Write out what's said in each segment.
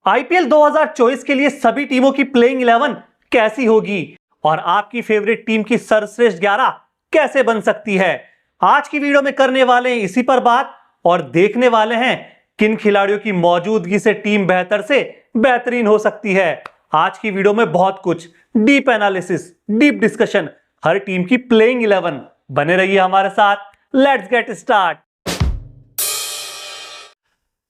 IPL 2024 के लिए सभी टीमों की प्लेइंग 11 कैसी होगी और आपकी फेवरेट टीम की सर्वश्रेष्ठ 11 कैसे बन सकती है। आज की वीडियो में करने वाले हैं इसी पर बात और देखने वाले हैं किन खिलाड़ियों की मौजूदगी से टीम बेहतर से बेहतरीन हो सकती है। आज की वीडियो में बहुत कुछ डीप एनालिसिस, डीप डिस्कशन, हर टीम की प्लेइंग 11। बने रहिए हमारे साथ। Let's get start.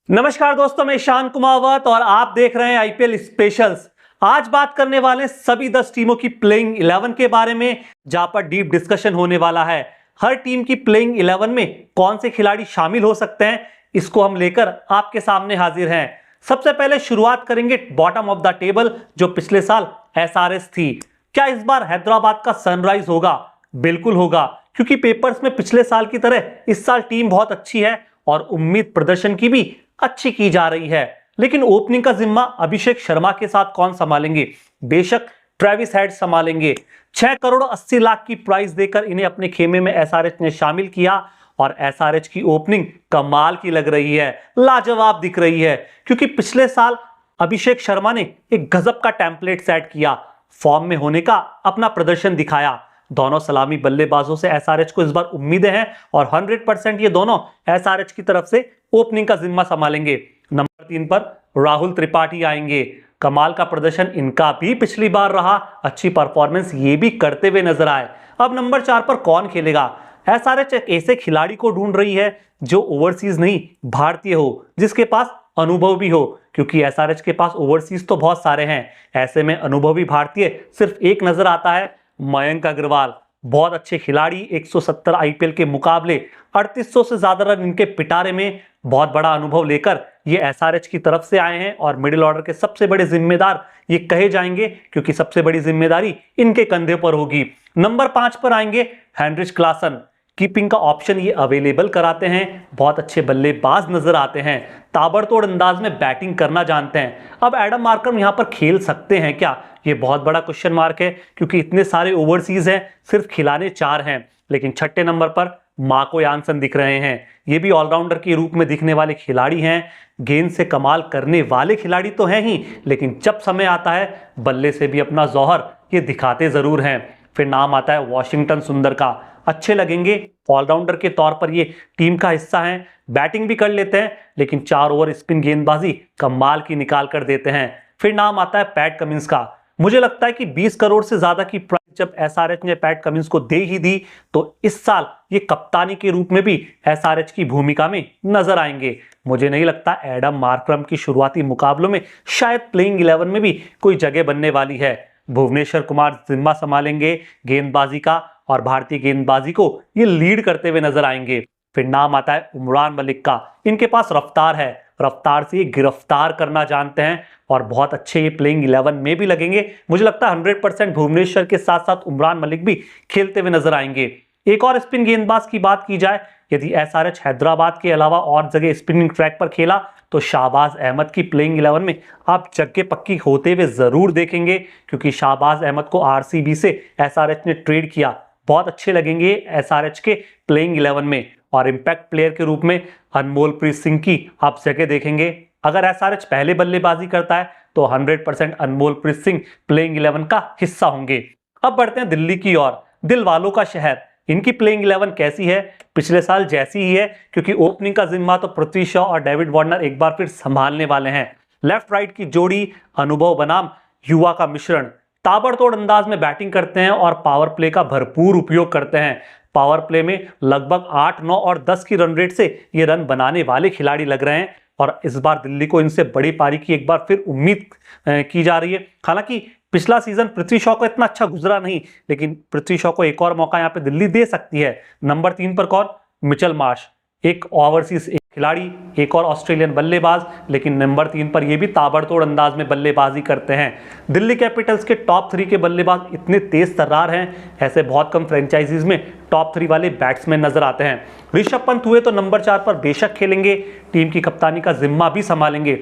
नमस्कार दोस्तों, मैं ईशान कुमावत और आप देख रहे हैं आईपीएल स्पेशल्स। आज बात करने वाले हैं सभी 10 टीमों की प्लेइंग 11 के बारे में, जहां पर डीप डिस्कशन होने वाला है। हर टीम की प्लेइंग 11 में कौन से खिलाड़ी शामिल हो सकते हैं, इसको हम लेकर आपके सामने हाजिर हैं। सबसे पहले शुरुआत करेंगे बॉटम ऑफ द टेबल, जो पिछले साल एसआरएच थी। क्या इस बार हैदराबाद का सनराइज होगा? बिल्कुल होगा, क्योंकि पेपर्स में पिछले साल की तरह इस साल टीम बहुत अच्छी है और उम्मीद प्रदर्शन की भी अच्छी की जा रही है। लेकिन ओपनिंग का जिम्मा अभिषेक शर्मा के साथ कौन संभालेंगे? बेशक ट्रेविस हेड संभालेंगे। 6 करोड़ 80 लाख की प्राइस देकर इन्हें अपने खेमे में एसआरएच ने शामिल किया और एसआरएच की ओपनिंग कमाल की लग रही है, लाजवाब दिख रही है, क्योंकि पिछले साल अभिषेक शर्मा ने एक गजब का टेम्पलेट सेट किया, फॉर्म में होने का अपना प्रदर्शन दिखाया। दोनों सलामी बल्लेबाजों से एसआरएच को इस बार उम्मीदें हैं और 100% ये दोनों एसआरएच की तरफ से ओपनिंग का जिम्मा संभालेंगे। नंबर 3 पर राहुल त्रिपाठी आएंगे। कमाल का प्रदर्शन इनका भी पिछली बार रहा, अच्छी परफॉर्मेंस ये भी करते हुए नजर आए। अब नंबर 4 पर कौन खेलेगा? एसआरएच एक ऐसे खिलाड़ी को ढूंढ रही है जो ओवरसीज नहीं, भारतीय हो, जिसके पास अनुभव भी हो, क्योंकि एसआरएच के पास ओवरसीज तो बहुत सारे हैं। ऐसे में अनुभवी भारतीय सिर्फ एक नजर आता है, मयंक अग्रवाल। बहुत अच्छे खिलाड़ी, 170 आईपीएल के मुकाबले 3800 से ज्यादा रन इनके पिटारे में, बहुत बड़ा अनुभव लेकर ये एसआरएच की तरफ से आए हैं और मिडिल ऑर्डर के सबसे बड़े जिम्मेदार ये कहे जाएंगे, क्योंकि सबसे बड़ी जिम्मेदारी इनके कंधे पर होगी। नंबर 5 पर आएंगे हेनरिच क्लासन। कीपिंग का ऑप्शन ये अवेलेबल कराते हैं, बहुत अच्छे बल्लेबाज नजर आते हैं, ताबड़तोड़ अंदाज में बैटिंग करना जानते हैं। अब एडम मार्करम यहां पर खेल सकते हैं क्या? ये बहुत बड़ा क्वेश्चन मार्क है, क्योंकि इतने सारे ओवरसीज हैं, सिर्फ खिलाने 4 हैं। लेकिन छठे नंबर पर मार्को यानसन दिख रहे हैं। ये भी ऑलराउंडर के रूप में दिखने वाले खिलाड़ी हैं, गेंद से कमाल करने वाले खिलाड़ी तो हैं ही, लेकिन जब समय आता है बल्ले से भी अपना जौहर ये दिखाते जरूर हैं। फिर नाम आता है वॉशिंगटन सुंदर का। अच्छे लगेंगे, ऑलराउंडर के तौर पर ये टीम का हिस्सा हैं, बैटिंग भी कर लेते हैं, लेकिन 4 ओवर स्पिन गेंदबाजी कमाल की निकाल कर देते हैं। फिर नाम आता है पैट कमिंस का। मुझे लगता है कि 20 करोड़ से ज्यादा की प्राइस जब एसआरएच ने पैट कमिंस को दे ही दी, तो इस साल ये कप्तानी के रूप में भी एसआरएच की भूमिका में नजर आएंगे। मुझे नहीं लगता एडम मार्करम की शुरुआती मुकाबलों में शायद प्लेइंग 11 में भी कोई जगह बनने वाली है। भुवनेश्वर कुमार जिम्मा संभालेंगे गेंदबाजी का और भारतीय गेंदबाजी को ये लीड करते हुए नजर आएंगे। फिर नाम आता है उमरान मलिक का। इनके पास रफ्तार है, रफ्तार से ये गिरफ्तार करना जानते हैं और बहुत अच्छे ये प्लेइंग 11 में भी लगेंगे। मुझे लगता है 100% भुवनेश्वर के साथ साथ उमरान मलिक भी खेलते हुए नजर आएंगे। एक और स्पिन गेंदबाज की बात की जाए, यदि एसआरएच हैदराबाद के अलावा और जगह स्पिनिंग ट्रैक पर खेला तो शाहबाज अहमद की प्लेइंग 11 में आप जगह पक्की होते हुए जरूर देखेंगे, क्योंकि शाहबाज अहमद को आरसीबी से एसआरएच ने ट्रेड किया। बहुत अच्छे लगेंगे एसआरएच के प्लेइंग 11 में। और इंपैक्ट प्लेयर के रूप में अनमोलप्रीत सिंह की आप जगह देखेंगे। अगर एसआरएच पहले बल्लेबाजी करता है तो 100% अनमोलप्रीत सिंह प्लेइंग 11 का हिस्सा होंगे। अब बढ़ते हैं दिल्ली की ओर, दिल वालों का शहर। इनकी प्लेइंग 11 कैसी है? पिछले साल जैसी ही है, क्योंकि ओपनिंग का जिम्मा तो पृथ्वी शॉ और डेविड वार्नर एक बार फिर संभालने वाले हैं। लेफ्ट राइट की जोड़ी, अनुभव बनाम युवा का मिश्रण, ताबड़तोड़ अंदाज में बैटिंग करते हैं और पावर प्ले का भरपूर उपयोग करते हैं। पावर प्ले में लगभग 8, 9 और 10 की रन रेट से ये रन बनाने वाले खिलाड़ी लग रहे हैं और इस बार दिल्ली को इनसे बड़ी पारी की एक बार फिर उम्मीद की जा रही है। हालांकि पिछला सीजन पृथ्वी शॉ को इतना अच्छा गुजरा नहीं, लेकिन पृथ्वी शॉ को एक और मौका यहाँ पे दिल्ली दे सकती है। नंबर 3 पर कौन? मिचेल मार्श, एक ओवरसीज खिलाड़ी, एक और ऑस्ट्रेलियन बल्लेबाज, लेकिन नंबर 3 पर ये भी ताबड़तोड़ अंदाज में बल्लेबाजी करते हैं। दिल्ली कैपिटल्स के टॉप 3 के बल्लेबाज इतने तेज तर्रार हैं, ऐसे बहुत कम फ्रेंचाइजीज में टॉप 3 वाले बैट्समैन नजर आते हैं। ऋषभ पंत हुए तो नंबर 4 पर बेशक खेलेंगे, टीम की कप्तानी का जिम्मा भी संभालेंगे।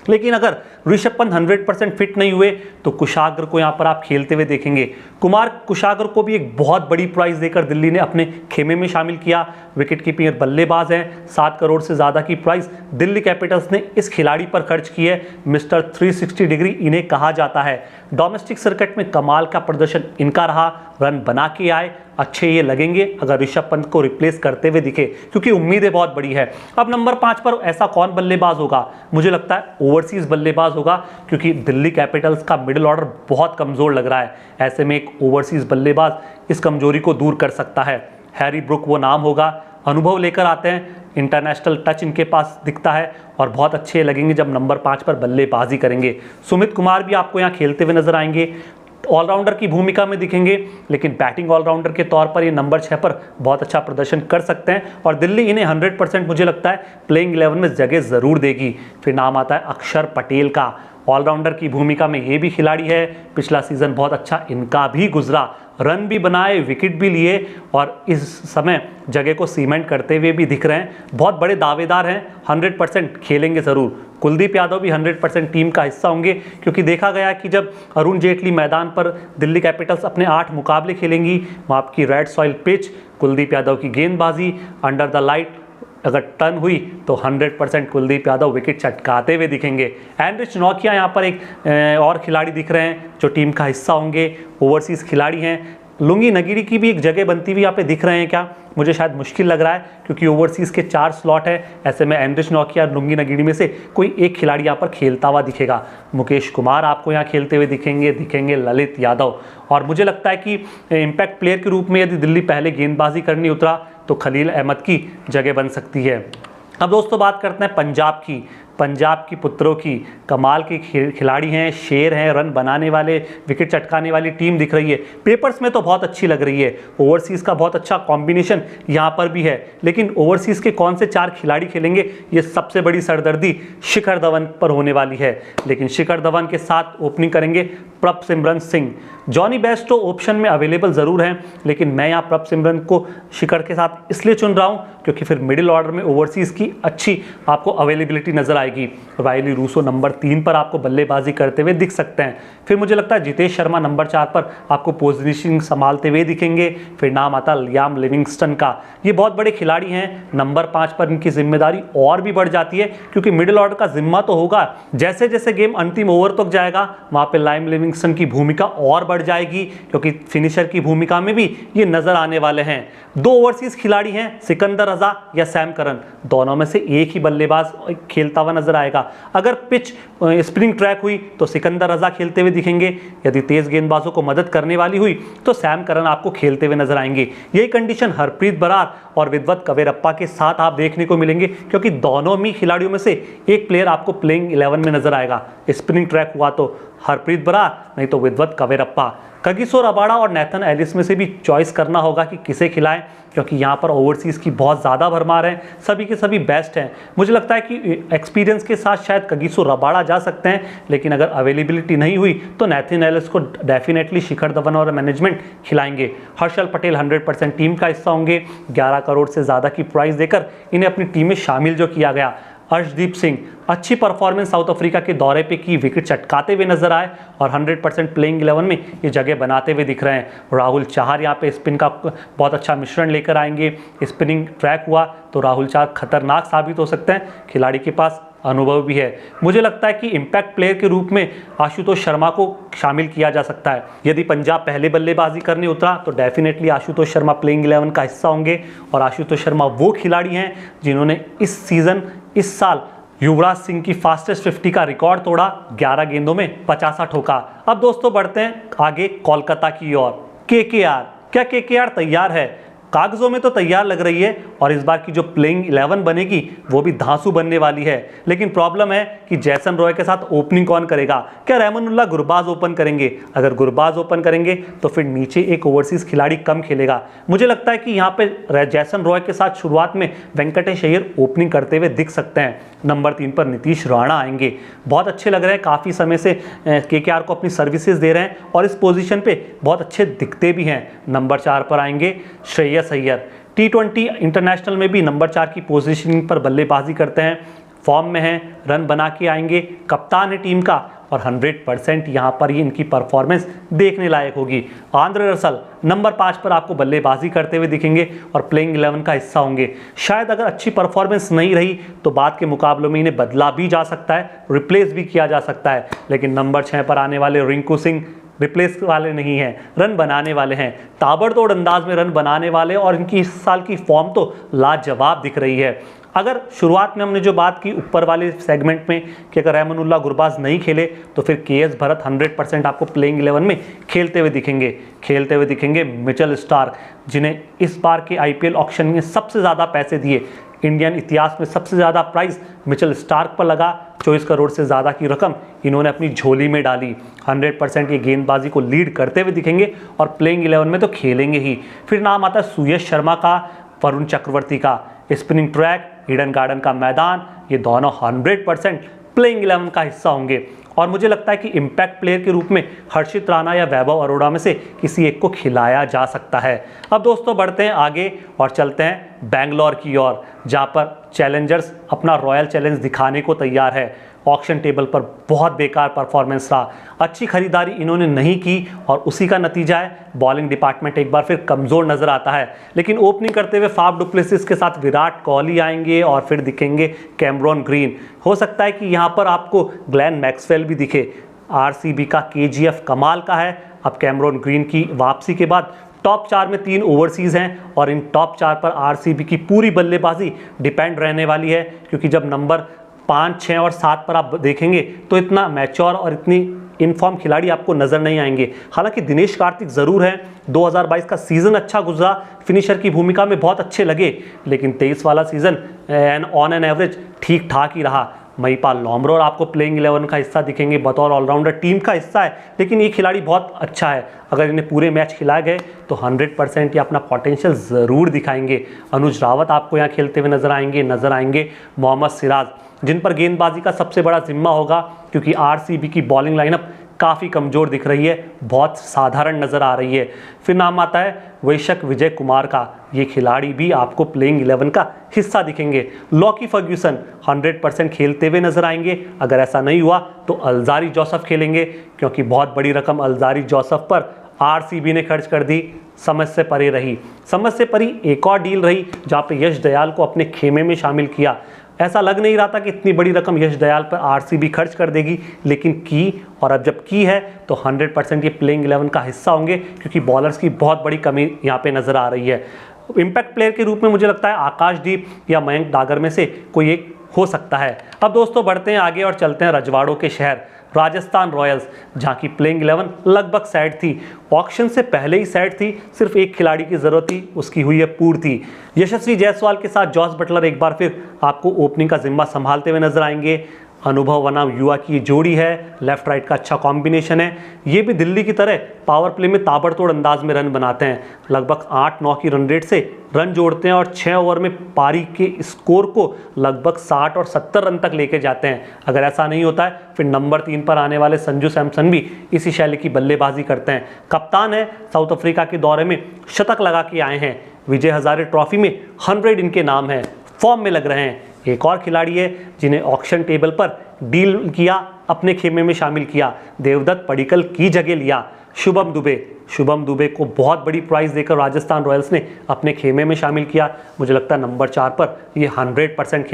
लेकिन अगर ऋषभ पंत 100% फिट नहीं हुए तो कुशाग्र को यहाँ पर आप खेलते हुए देखेंगे। कुमार कुशाग्र को भी एक बहुत बड़ी प्राइस देकर दिल्ली ने अपने खेमे में शामिल किया। विकेट कीपिंग बल्लेबाज हैं, 7 करोड़ से ज़्यादा की प्राइस दिल्ली कैपिटल्स ने इस खिलाड़ी पर खर्च की है। मिस्टर 360 डिग्री इन्हें कहा जाता है। डोमेस्टिक सर्किट में कमाल का प्रदर्शन इनका रहा, रन बना के आए, अच्छे ये लगेंगे अगर ऋषभ पंत को रिप्लेस करते हुए दिखे, क्योंकि उम्मीदें बहुत बड़ी है। अब नंबर 5 पर ऐसा कौन बल्लेबाज होगा? मुझे लगता है ओवरसीज बल्लेबाज होगा, क्योंकि दिल्ली कैपिटल्स का मिडिल ऑर्डर बहुत कमजोर लग रहा है। ऐसे में एक ओवरसीज बल्लेबाज इस कमजोरी को दूर कर सकता है। हैरी ब्रुक वो नाम होगा, अनुभव लेकर आते हैं, इंटरनेशनल टच इनके पास दिखता है और बहुत अच्छे लगेंगे जब नंबर 5 पर बल्लेबाजी करेंगे। सुमित कुमार भी आपको यहाँ खेलते हुए नजर आएंगे, ऑलराउंडर की भूमिका में दिखेंगे, लेकिन बैटिंग ऑलराउंडर के तौर पर ये नंबर 6 पर बहुत अच्छा प्रदर्शन कर सकते हैं और दिल्ली इन्हें 100% मुझे लगता है प्लेइंग 11 में जगह ज़रूर देगी। फिर नाम आता है अक्षर पटेल का, ऑलराउंडर की भूमिका में ये भी खिलाड़ी है, पिछला सीज़न बहुत अच्छा इनका भी गुजरा, रन भी बनाए, विकेट भी लिए और इस समय जगह को सीमेंट करते हुए भी दिख रहे हैं। बहुत बड़े दावेदार हैं, 100% खेलेंगे ज़रूर। कुलदीप यादव भी 100% टीम का हिस्सा होंगे, क्योंकि देखा गया कि जब अरुण जेटली मैदान पर दिल्ली कैपिटल्स अपने 8 मुकाबले खेलेंगी, वहाँ आपकी red soil pitch, Kuldeep Yadav की गेंदबाजी अंडर द लाइट अगर टर्न हुई तो 100% कुलदीप यादव विकेट चटकाते हुए दिखेंगे। एंड्रिच नोकिया यहाँ पर एक और खिलाड़ी दिख रहे हैं जो टीम का हिस्सा होंगे, ओवरसीज खिलाड़ी हैं। लुंगी नगीरी की भी एक जगह बनती हुई यहाँ पे दिख रहे हैं क्या? मुझे शायद मुश्किल लग रहा है, क्योंकि ओवरसीज के 4 स्लॉट है। ऐसे में एंड्रिच नोकिया, लुंगी नगीरी में से कोई एक खिलाड़ी यहाँ पर खेलता हुआ दिखेगा। मुकेश कुमार आपको यहाँ खेलते हुए दिखेंगे ललित यादव, और मुझे लगता है कि इम्पैक्ट प्लेयर के रूप में यदि दिल्ली पहले गेंदबाजी करनी उतरा तो खलील अहमद की जगह बन सकती है। अब दोस्तों बात करते हैं पंजाब की पुत्रों की, कमाल के खिलाड़ी हैं, शेर हैं, रन बनाने वाले, विकेट चटकाने वाली टीम दिख रही है। पेपर्स में तो बहुत अच्छी लग रही है, ओवरसीज़ का बहुत अच्छा कॉम्बिनेशन यहाँ पर भी है, लेकिन ओवरसीज़ के कौन से 4 खिलाड़ी खेलेंगे, ये सबसे बड़ी सरदर्दी शिखर धवन पर होने वाली है। लेकिन शिखर धवन के साथ ओपनिंग करेंगे Prabhsimran Singh. Jonny Bairstow option में अवेलेबल ज़रूर हैं, लेकिन मैं यहाँ प्रभसिमरन को शिखर के साथ इसलिए चुन रहा हूँ क्योंकि फिर मिडिल ऑर्डर में ओवरसीज़ की अच्छी आपको अवेलेबिलिटी नजर आएगी। वाइली रूसो नंबर 3 पर आपको बल्लेबाजी करते हुए दिख सकते हैं। फिर मुझे लगता है जितेश शर्मा नंबर 4 पर आपको पोजीशनिंग संभालते हुए दिखेंगे। फिर नाम आता लियाम लिविंगस्टन का, ये बहुत बड़े खिलाड़ी हैं। नंबर 5 पर इनकी जिम्मेदारी और भी बढ़ जाती है, क्योंकि मिडिल ऑर्डर का जिम्मा तो होगा, जैसे जैसे गेम अंतिम ओवर तक जाएगा वहाँ पर लियाम लिविंगस्टन की भूमिका और बढ़ जाएगी, क्योंकि फिनिशर की भूमिका में भी ये नजर आने वाले हैं। 2 ओवरसीज खिलाड़ी हैं, सिकंदर रजा या सैम करन, दोनों में से एक ही बल्लेबाज खेलता हुआ नजर आएगा। अगर पिच स्प्रिंग ट्रैक हुई तो सिकंदर रजा खेलते हुए दिखेंगे, यदि तेज गेंदबाजों को मदद करने वाली हुई तो सैम करन आपको खेलते हुए नजर आएंगे। यही कंडीशन हरप्रीत बरार और विद्वत कवेरप्पा के साथ आप देखने को मिलेंगे, क्योंकि दोनों ही खिलाड़ियों में से एक प्लेयर आपको प्लेइंग 11 में नजर आएगा। स्पिनिंग ट्रैक हुआ तो हरप्रीत बरार, नहीं तो विद्वत कवेरप्पा। कगिसो रबाड़ा और नेथन एलिस में से भी चॉइस करना होगा कि किसे खिलाएं, क्योंकि यहाँ पर ओवरसीज़ की बहुत ज़्यादा भरमार है, सभी के सभी बेस्ट हैं। मुझे लगता है कि एक्सपीरियंस के साथ शायद कगिसो रबाड़ा जा सकते हैं, लेकिन अगर अवेलेबिलिटी नहीं हुई तो नेथन एलिस को डेफिनेटली शिखर धवन और मैनेजमेंट खिलाएंगे। हर्षल पटेल 100% टीम का हिस्सा होंगे। 11 करोड़ से ज़्यादा की प्राइस देकर इन्हें अपनी टीम में शामिल जो किया गया। अर्शदीप सिंह, अच्छी परफॉर्मेंस साउथ अफ्रीका के दौरे पे की, विकेट चटकाते हुए नजर आए और 100% प्लेइंग 11 में ये जगह बनाते हुए दिख रहे हैं। राहुल चाहर यहाँ पे स्पिन का बहुत अच्छा मिश्रण लेकर आएंगे। स्पिनिंग ट्रैक हुआ तो राहुल चाहर खतरनाक साबित हो सकते हैं, खिलाड़ी के पास अनुभव भी है। मुझे लगता है कि इम्पैक्ट प्लेयर के रूप में आशुतोष शर्मा को शामिल किया जा सकता है। यदि पंजाब पहले बल्लेबाजी करने उतरा तो डेफिनेटली आशुतोष शर्मा प्लेइंग 11 का हिस्सा होंगे, और आशुतोष शर्मा वो खिलाड़ी हैं जिन्होंने इस साल युवराज सिंह की फास्टेस्ट 50 का रिकॉर्ड तोड़ा, 11 गेंदों में 50 ठोका। अब दोस्तों बढ़ते हैं आगे कोलकाता की ओर। केकेआर, क्या केकेआर तैयार है? कागजों में तो तैयार लग रही है, और इस बार की जो प्लेइंग 11 बनेगी वो भी धांसू बनने वाली है। लेकिन प्रॉब्लम है कि जैसन रॉय के साथ ओपनिंग कौन करेगा? क्या रहमानुल्लाह गुरबाज ओपन करेंगे? अगर गुरबाज ओपन करेंगे तो फिर नीचे एक ओवरसीज खिलाड़ी कम खेलेगा। मुझे लगता है कि यहाँ पे जैसन रॉय के साथ शुरुआत में वेंकटेश अय्यर ओपनिंग करते हुए दिख सकते हैं। नंबर 3 पर नीतीश राणा आएंगे, बहुत अच्छे लग रहे हैं, काफ़ी समय से केकेआर को अपनी सर्विसेज दे रहे हैं और इस पोजीशन पे बहुत अच्छे दिखते भी हैं। नंबर 4 पर आएंगे श्रेयस अय्यर, T20 इंटरनेशनल में भी नंबर 4 की पोजीशनिंग पर बल्लेबाजी करते हैं। फॉर्म में हैं, रन बना के आएंगे, कप्तान है टीम का और 100% यहाँ पर ही इनकी परफॉर्मेंस देखने लायक होगी। आंद्रे रसल नंबर 5 पर आपको बल्लेबाजी करते हुए दिखेंगे और प्लेइंग 11 का हिस्सा होंगे। शायद अगर अच्छी परफॉर्मेंस नहीं रही तो बाद के मुकाबलों में इन्हें बदला भी जा सकता है, रिप्लेस भी किया जा सकता है, लेकिन नंबर 6 पर आने वाले रिंकू सिंह रिप्लेस वाले नहीं हैं, रन बनाने वाले हैं, ताबड़तोड़ अंदाज में रन बनाने वाले, और इनकी इस साल की फॉर्म तो लाजवाब दिख रही है। अगर शुरुआत में हमने जो बात की ऊपर वाले सेगमेंट में कि अगर रहमानुल्लाह गुरबाज नहीं खेले तो फिर के.एस. भरत 100% आपको प्लेइंग 11 में खेलते हुए दिखेंगे मिचेल स्टार्क, जिन्हें इस बार के आईपीएल ऑक्शन में सबसे ज़्यादा पैसे दिए, इंडियन इतिहास में सबसे ज़्यादा प्राइस मिचेल स्टार्क पर लगा, 24 करोड़ से ज़्यादा की रकम इन्होंने अपनी झोली में डाली। 100% ये गेंदबाजी को लीड करते हुए दिखेंगे और प्लेइंग 11 में तो खेलेंगे ही। फिर नाम आता है सुयश शर्मा का, वरुण चक्रवर्ती का, स्पिनिंग ट्रैक, ईडन गार्डन का मैदान, ये दोनों 100% प्लेइंग 11 का हिस्सा होंगे। और मुझे लगता है कि इम्पैक्ट प्लेयर के रूप में हर्षित राणा या वैभव अरोड़ा में से किसी एक को खिलाया जा सकता है। अब दोस्तों बढ़ते हैं आगे और चलते हैं बेंगलोर की ओर, जहां पर चैलेंजर्स अपना रॉयल चैलेंज दिखाने को तैयार है। ऑक्शन टेबल पर बहुत बेकार परफॉर्मेंस रहा, अच्छी खरीदारी इन्होंने नहीं की और उसी का नतीजा है बॉलिंग डिपार्टमेंट एक बार फिर कमज़ोर नज़र आता है। लेकिन ओपनिंग करते हुए फाफ डुप्लेसिस के साथ विराट कोहली आएंगे और फिर दिखेंगे कैमरॉन ग्रीन। हो सकता है कि यहाँ पर आपको ग्लेन मैक्सवेल भी दिखे। आरसीबी का केजीएफ कमाल का है। अब कैमरॉन ग्रीन की वापसी के बाद टॉप 4 में 3 ओवरसीज़ हैं और इन टॉप 4 पर आरसीबी की पूरी बल्लेबाजी डिपेंड रहने वाली है, क्योंकि जब नंबर 5, 6 और 7 पर आप देखेंगे तो इतना मैच्योर और इतनी इनफॉर्म खिलाड़ी आपको नज़र नहीं आएंगे। हालांकि दिनेश कार्तिक ज़रूर है, 2022 का सीज़न अच्छा गुजरा, फिनिशर की भूमिका में बहुत अच्छे लगे, लेकिन 23 वाला सीज़न ऑन एन एवरेज ठीक ठाक ही रहा। महिपाल लॉम्ब्रोर आपको प्लेइंग 11 का हिस्सा दिखेंगे, बतौर ऑलराउंडर टीम का हिस्सा है, लेकिन ये खिलाड़ी बहुत अच्छा है। अगर इन्हें पूरे मैच खिलाए गए तो 100% ये अपना पोटेंशियल ज़रूर दिखाएंगे। अनुज रावत आपको यहाँ खेलते हुए नजर आएंगे। मोहम्मद सिराज, जिन पर गेंदबाजी का सबसे बड़ा जिम्मा होगा, क्योंकि आरसीबी की बॉलिंग लाइनअप काफ़ी कमज़ोर दिख रही है, बहुत साधारण नज़र आ रही है। फिर नाम आता है वैशक विजय कुमार का, ये खिलाड़ी भी आपको प्लेइंग 11 का हिस्सा दिखेंगे। लॉकी फर्ग्यूसन 100% खेलते हुए नजर आएंगे। अगर ऐसा नहीं हुआ तो अल्जारी जोसेफ खेलेंगे, क्योंकि बहुत बड़ी रकम अल्जारी जोसेफ पर आरसीबी ने खर्च कर दी। समझ से परी एक और डील रही जहाँ पे यश दयाल को अपने खेमे में शामिल किया। ऐसा लग नहीं रहा था कि इतनी बड़ी रकम यश दयाल पर आरसीबी खर्च कर देगी, लेकिन की, और अब जब की है तो 100% ये प्लेइंग 11 का हिस्सा होंगे, क्योंकि बॉलर्स की बहुत बड़ी कमी यहाँ पे नज़र आ रही है। इम्पैक्ट प्लेयर के रूप में मुझे लगता है आकाशदीप या मयंक डागर में से कोई एक हो सकता है। अब दोस्तों बढ़ते हैं आगे और चलते हैं रजवाड़ों के शहर राजस्थान रॉयल्स, जहाँ की प्लेइंग 11 लगभग सेट थी। ऑक्शन से पहले ही सेट थी, सिर्फ एक खिलाड़ी की ज़रूरत थी, उसकी हुई है पूर्ति। यशस्वी जायसवाल के साथ जॉस बटलर एक बार फिर आपको ओपनिंग का जिम्मा संभालते हुए नजर आएंगे। अनुभव बनाम युवा की जोड़ी है, लेफ्ट राइट का अच्छा कॉम्बिनेशन है। ये भी दिल्ली की तरह पावर प्ले में ताबड़तोड़ अंदाज में रन बनाते हैं, लगभग 8-9 की रन रेट से रन जोड़ते हैं और 6 ओवर में पारी के स्कोर को लगभग 60 और 70 रन तक लेके जाते हैं। अगर ऐसा नहीं होता है फिर नंबर 3 पर आने वाले संजू सैमसन भी इसी शैली की बल्लेबाजी करते हैं। कप्तान है, साउथ अफ्रीका के दौरे में शतक लगा के आए हैं। विजय हजारे ट्रॉफी में 100 इनके नाम है, फॉर्म में लग रहे हैं। एक और खिलाड़ी है जिन्हें ऑक्शन टेबल पर डील किया, अपने खेमे में शामिल किया, देवदत्त पडिक्कल की जगह लिया, शुभम दुबे को बहुत बड़ी प्राइस देकर राजस्थान रॉयल्स ने अपने खेमे में शामिल किया। मुझे लगता है नंबर 4 पर ये 100%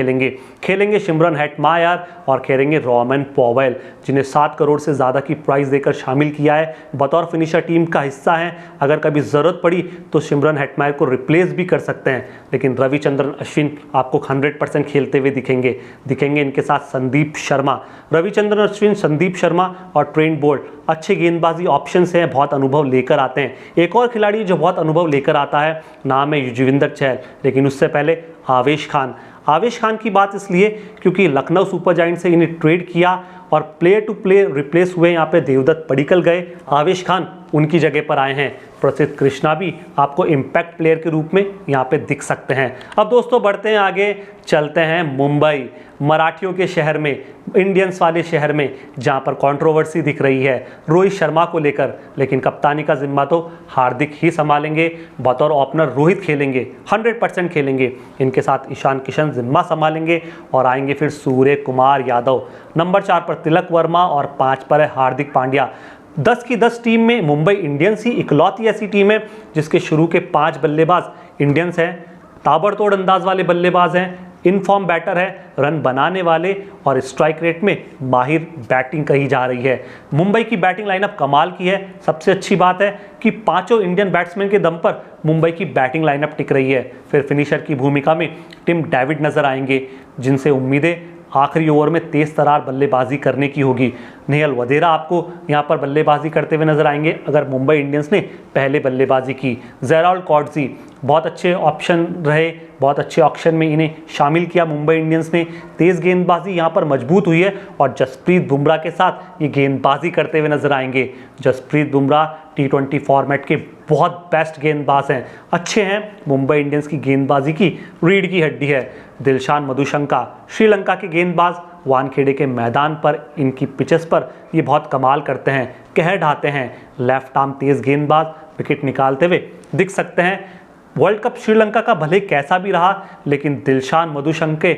खेलेंगे सिमरन हेटमायर और खेलेंगे रोमन पॉवेल, जिन्हें 7 करोड़ से ज़्यादा की प्राइस देकर शामिल किया है। बतौर फिनिशर टीम का हिस्सा है, अगर कभी ज़रूरत पड़ी तो सिमरन हेटमायर को रिप्लेस भी कर सकते हैं। लेकिन रविचंद्रन अश्विन आपको 100% खेलते हुए दिखेंगे। इनके साथ संदीप शर्मा, रविचंद्रन अश्विन, संदीप शर्मा और ट्रेंट बोल्ट अच्छे गेंदबाजी ऑप्शंस हैं, बहुत अनुभव लेकर आते हैं। एक और खिलाड़ी जो बहुत अनुभव लेकर आता है, नाम है युजवेंद्र चहल, लेकिन उससे पहले आवेश खान की बात इसलिए क्योंकि लखनऊ सुपर जायंट से इन्हें ट्रेड किया और प्लेयर टू प्लेयर रिप्लेस हुए। यहाँ पे देवदत्त पडिक्कल गए, आवेश खान उनकी जगह पर आए हैं। प्रसिद्ध कृष्णा भी आपको इम्पैक्ट प्लेयर के रूप में यहाँ पे दिख सकते हैं। अब दोस्तों बढ़ते हैं आगे, चलते हैं मुंबई, मराठियों के शहर में, इंडियंस वाले शहर में, जहाँ पर कंट्रोवर्सी दिख रही है रोहित शर्मा को लेकर। लेकिन कप्तानी का जिम्मा तो हार्दिक ही संभालेंगे, बतौर ओपनर रोहित खेलेंगे, 100% खेलेंगे। इनके साथ ईशान किशन जिम्मा संभालेंगे और आएंगे फिर सूर्य कुमार यादव। नंबर 4 पर तिलक वर्मा और 5 पर है हार्दिक पांड्या। 10 की 10 टीम में मुंबई इंडियंस ही इकलौती ऐसी टीम है जिसके शुरू के 5 बल्लेबाज इंडियंस हैं, ताबड़तोड़ अंदाज वाले बल्लेबाज हैं, इनफॉर्म बैटर है, रन बनाने वाले और स्ट्राइक रेट में माहिर बैटिंग कही जा रही है। मुंबई की बैटिंग लाइनअप कमाल की है। सबसे अच्छी बात है कि पांचों इंडियन बैट्समैन के दम पर मुंबई की बैटिंग लाइनअप टिक रही है। फिर फिनिशर की भूमिका में टिम डेविड नजर आएंगे, जिनसे उम्मीदें आखिरी ओवर में तेज तरार बल्लेबाजी करने की होगी। नेहल वधेरा आपको यहाँ पर बल्लेबाजी करते हुए नजर आएंगे अगर मुंबई इंडियंस ने पहले बल्लेबाजी की। जेराल्ड कॉडजी बहुत अच्छे ऑप्शन रहे, बहुत अच्छे ऑप्शन में इन्हें शामिल किया मुंबई इंडियंस ने। तेज़ गेंदबाजी यहाँ पर मजबूत हुई है और जसप्रीत बुमराह के साथ ये गेंदबाजी करते हुए नजर आएंगे। जसप्रीत बुमराह T20 फॉर्मेट के बहुत बेस्ट गेंदबाज हैं, अच्छे हैं। मुंबई इंडियंस की गेंदबाजी की रीढ़ की हड्डी है। दिलशान मधुशंका श्रीलंका के गेंदबाज, वानखेड़े के मैदान पर इनकी पिचेस पर ये बहुत कमाल करते हैं, कहर ढाते हैं। लेफ्ट आर्म तेज गेंदबाज, विकेट निकालते हुए दिख सकते हैं। वर्ल्ड कप श्रीलंका का भले कैसा भी रहा, लेकिन दिलशान मधुशंके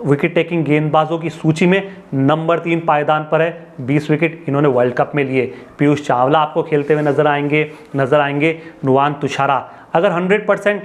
विकेट टेकिंग गेंदबाजों की सूची में नंबर 3 पायदान पर है। 20 विकेट इन्होंने वर्ल्ड कप में लिए। पीयूष चावला आपको खेलते हुए नजर आएंगे। नुवान तुषारा अगर 100%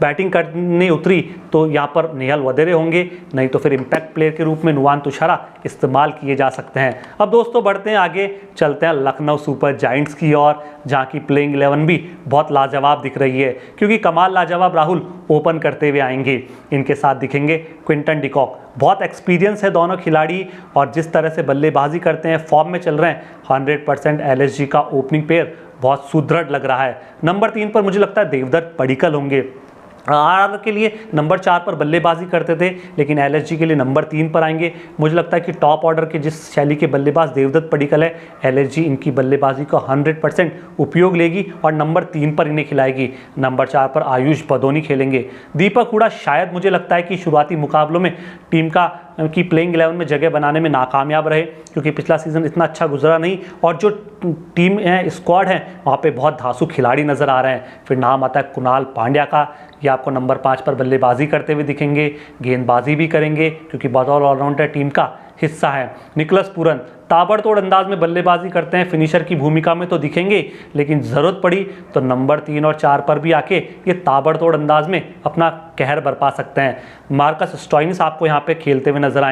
बैटिंग करने उतरी तो यहाँ पर नेहल वधेरे होंगे, नहीं तो फिर इम्पैक्ट प्लेयर के रूप में नुवान तुषारा इस्तेमाल किए जा सकते हैं। अब दोस्तों बढ़ते हैं आगे, चलते हैं लखनऊ सुपर जायंट्स की ओर, जहाँ की प्लेइंग 11 भी बहुत लाजवाब दिख रही है, क्योंकि कमाल लाजवाब राहुल ओपन करते हुए आएंगे। इनके साथ दिखेंगे क्विंटन डिकॉक। बहुत एक्सपीरियंस है दोनों खिलाड़ी और जिस तरह से बल्लेबाजी करते हैं, फॉर्म में चल रहे हैं, 100% LSG का ओपनिंग पेयर बहुत सुदृढ़ लग रहा है। नंबर 3 पर मुझे लगता है देवदत्त पडिक्कल होंगे। RR के लिए नंबर 4 पर बल्लेबाजी करते थे, लेकिन LSG के लिए नंबर 3 पर आएंगे। मुझे लगता है कि टॉप ऑर्डर के जिस शैली के बल्लेबाज देवदत्त पडिक्कल है, LSG इनकी बल्लेबाजी का 100% उपयोग लेगी और नंबर 3 पर इन्हें खिलाएगी। नंबर 4 पर आयुष बदोनी खेलेंगे। दीपक हुडा शायद मुझे लगता है कि शुरुआती मुकाबलों में टीम की प्लेइंग 11 में जगह बनाने में नाकामयाब रहे, क्योंकि पिछला सीजन इतना अच्छा गुजरा नहीं और जो टीम है, स्क्वाड है, वहाँ पे बहुत धांसू खिलाड़ी नज़र आ रहे हैं। फिर नाम आता है कुणाल पांड्या का, ये आपको नंबर 5 पर बल्लेबाजी करते हुए दिखेंगे, गेंदबाजी भी करेंगे क्योंकि बतौर ऑलराउंडर टीम का हिस्सा है। निकलस पूरन ताबड़तोड़ अंदाज में बल्लेबाजी करते हैं, फिनिशर की भूमिका में तो दिखेंगे, लेकिन ज़रूरत पड़ी तो नंबर 3 और 4 पर भी आके ये ताबड़तोड़ अंदाज में अपना कहर बरपा सकते हैं। मार्कस स्टोइनिस आपको यहाँ पे खेलते हुए नजर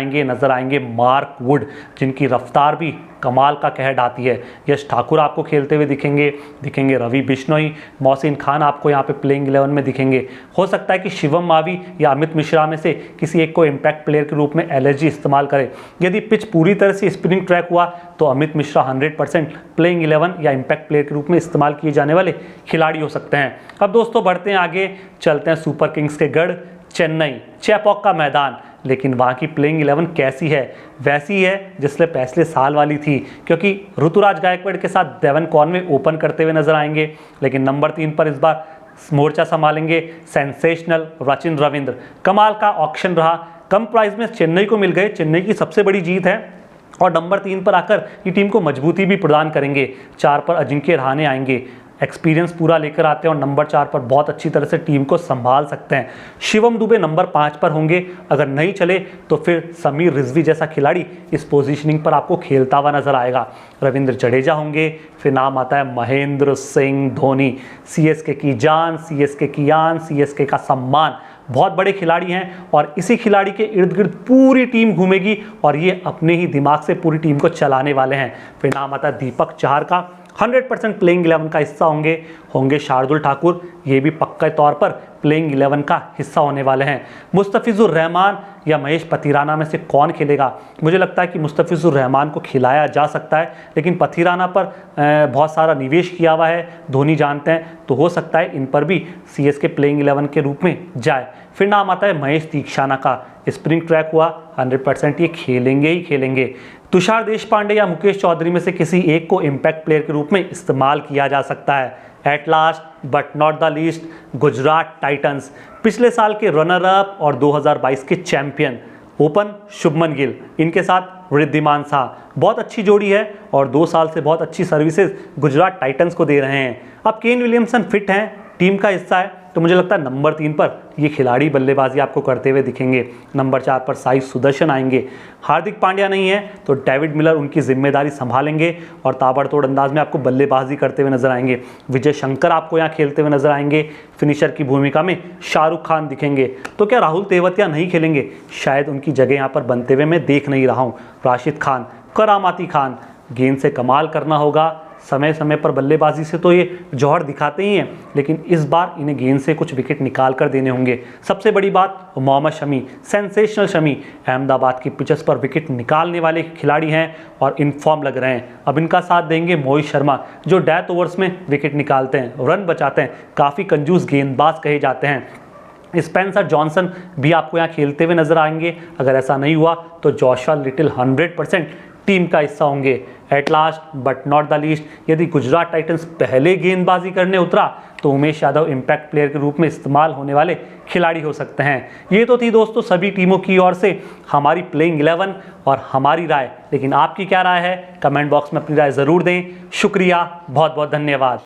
आएंगे। मार्क वुड, जिनकी रफ्तार भी कमाल का कहर ढाती है। यश ठाकुर आपको खेलते हुए दिखेंगे। रवि बिश्नोई, मोहसिन खान आपको यहाँ पे प्लेइंग 11 में दिखेंगे। हो सकता है कि शिवम मावी या अमित मिश्रा में से किसी एक को इम्पैक्ट प्लेयर के रूप में LSG इस्तेमाल करे। यदि पिच पूरी तरह से स्पिनिंग ट्रैक हुआ तो अमित मिश्रा 100% प्लेइंग 11 या इम्पैक्ट प्लेयर के रूप में इस्तेमाल किए जाने वाले खिलाड़ी हो सकते हैं। अब दोस्तों बढ़ते हैं आगे, चलते हैं सुपर किंग्स के गढ़ चेन्नई, चेपॉक का मैदान। लेकिन वहाँ की प्लेइंग 11 कैसी है? वैसी है जिससे पिछले साल वाली थी, क्योंकि ऋतुराज गायकवाड़ के साथ डेवन कॉनवे ओपन करते हुए नजर आएंगे। लेकिन नंबर 3 पर इस बार मोर्चा संभालेंगे सेंसेशनल रचिन रविंद्र। कमाल का ऑक्शन रहा, कम प्राइस में चेन्नई को मिल गए, चेन्नई की सबसे बड़ी जीत है और नंबर 3 पर आकर ये टीम को मजबूती भी प्रदान करेंगे। 4 पर अजिंक्य रहाणे आएंगे, एक्सपीरियंस पूरा लेकर आते हैं और नंबर 4 पर बहुत अच्छी तरह से टीम को संभाल सकते हैं। शिवम दुबे नंबर 5 पर होंगे, अगर नहीं चले तो फिर समीर रिजवी जैसा खिलाड़ी इस पोजीशनिंग पर आपको खेलता हुआ नजर आएगा। रविंद्र जडेजा होंगे, फिर नाम आता है महेंद्र सिंह धोनी। CSK की जान, CSK की आन, CSK का सम्मान। बहुत बड़े खिलाड़ी हैं और इसी खिलाड़ी के इर्द गिर्द पूरी टीम घूमेगी और ये अपने ही दिमाग से पूरी टीम को चलाने वाले हैं। फिर नाम आता है दीपक चहर का, 100% प्लेइंग 11 का हिस्सा होंगे शार्दुल ठाकुर, ये भी पक्के तौर पर प्लेइंग 11 का हिस्सा होने वाले हैं। मुस्तफिजुर रहमान या महेश पथिराना में से कौन खेलेगा? मुझे लगता है कि मुस्तफिजुर रहमान को खिलाया जा सकता है, लेकिन पथिराना पर बहुत सारा निवेश किया हुआ है, धोनी जानते हैं, तो हो सकता है इन पर भी CSK प्लेइंग 11 के रूप में जाए। फिर नाम आता है महेश तीक्षाना का, स्प्रिंग ट्रैक हुआ, 100% ये खेलेंगे ही खेलेंगे। तुषार देशपांडे या मुकेश चौधरी में से किसी एक को इम्पैक्ट प्लेयर के रूप में इस्तेमाल किया जा सकता है। At last but not the least, Gujarat Titans पिछले साल के रनर अप और 2022 के चैंपियन ओपन शुभमन गिल, इनके साथ रिद्धिमान शाह, बहुत अच्छी जोड़ी है और 2 साल से बहुत अच्छी सर्विसेज गुजरात टाइटंस को दे रहे हैं। अब केन विलियमसन फिट हैं, टीम का हिस्सा है, तो मुझे लगता है नंबर 3 पर ये खिलाड़ी बल्लेबाजी आपको करते हुए दिखेंगे। नंबर 4 पर साई सुदर्शन आएंगे। हार्दिक पांड्या नहीं है तो डेविड मिलर उनकी जिम्मेदारी संभालेंगे और ताबड़तोड़ अंदाज में आपको बल्लेबाजी करते हुए नजर आएंगे। विजय शंकर आपको यहाँ खेलते हुए नजर आएंगे। फिनिशर की भूमिका में शाहरुख खान दिखेंगे। तो क्या राहुल तेवतिया नहीं खेलेंगे? शायद उनकी जगह यहाँ पर बनते हुए मैं देख नहीं रहा हूँ। राशिद खान, करामाती खान, गेंद से कमाल करना होगा। समय समय पर बल्लेबाजी से तो ये जौहर दिखाते ही हैं, लेकिन इस बार इन्हें गेंद से कुछ विकेट निकाल कर देने होंगे। सबसे बड़ी बात, मोहम्मद शमी, सेंसेशनल शमी, अहमदाबाद की पिचेस पर विकेट निकालने वाले खिलाड़ी हैं और इन फॉर्म लग रहे हैं। अब इनका साथ देंगे मोहित शर्मा, जो डेथ ओवर्स में विकेट निकालते हैं, रन बचाते हैं, काफ़ी कंजूस गेंदबाज कहे जाते हैं। स्पेंसर जॉनसन भी आपको यहाँ खेलते हुए नजर आएंगे। अगर ऐसा नहीं हुआ तो जोशुआ लिटिल 100% टीम का हिस्सा होंगे। At last but not the least, यदि गुजरात टाइटंस पहले गेंदबाजी करने उतरा तो उमेश यादव इम्पैक्ट प्लेयर के रूप में इस्तेमाल होने वाले खिलाड़ी हो सकते हैं। ये तो थी दोस्तों सभी टीमों की ओर से हमारी प्लेइंग 11 और हमारी राय, लेकिन आपकी क्या राय है? कमेंट बॉक्स में अपनी राय ज़रूर दें। शुक्रिया, बहुत बहुत धन्यवाद।